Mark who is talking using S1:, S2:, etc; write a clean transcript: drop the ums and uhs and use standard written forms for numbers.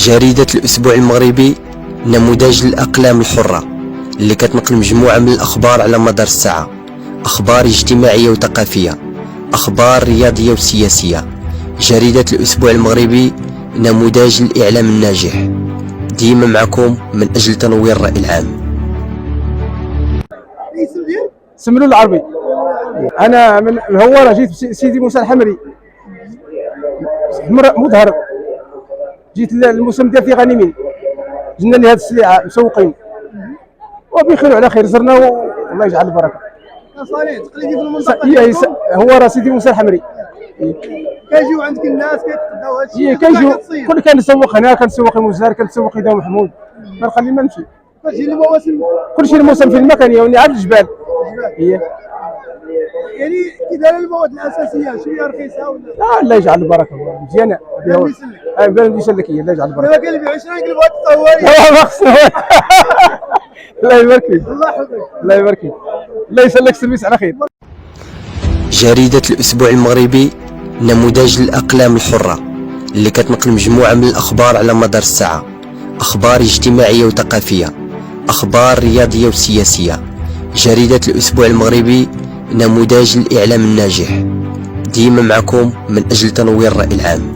S1: جريدة الأسبوع المغربي نموذج للأقلام الحرة اللي كتنقل مجموعة من الأخبار على مدار الساعة، أخبار اجتماعية وثقافية، أخبار رياضية وسياسية. جريدة الأسبوع المغربي نموذج للإعلام الناجح، ديما معكم من أجل تنوير الرأي العام.
S2: سملول العربي. انا من الهواره، جيت سيدي موسى الحمري مظهر، جيت الموسم ديال في غانمين، جبنا لي هذه السلعه مسوقين وبخير وعلى خير، زرنا والله يجعل البركه.
S3: صالح تقليدي في المنطقه
S2: هواره سيدي موسى الحمري.
S3: كيجيو عندك الناس كيتقداو هادشي،
S2: كيجيو كل كنسوق هنا، كنسوق المزهر، كنسوق ايدا محمود، ما نخلي ما نمشي.
S3: كلشي المواسم،
S2: كلشي الموسم في المكانيه وني عاد الجبال. هي
S3: يعني كي داير المواد الاساسيه شويه رخيصه ولا؟
S2: لا الله يجعل البركه مزيانه. بان يسلك هي، الله يجعل البركه.
S3: دابا كنبيعو 20 قلبات الطوالي.
S2: ما خصنا. الله يبارك فيك،
S3: الله يحفظك،
S2: الله يبارك فيك، الله يسلك سيرفيس على خير.
S1: جريدة الأسبوع المغربي نموذج للأقلام الحرة اللي كتنقل مجموعة من الأخبار على مدار الساعة، أخبار اجتماعية وثقافية، أخبار رياضية وسياسية. جريدة الأسبوع المغربي نموذج للإعلام الناجح، ديما معكم من أجل تنوير الرأي العام.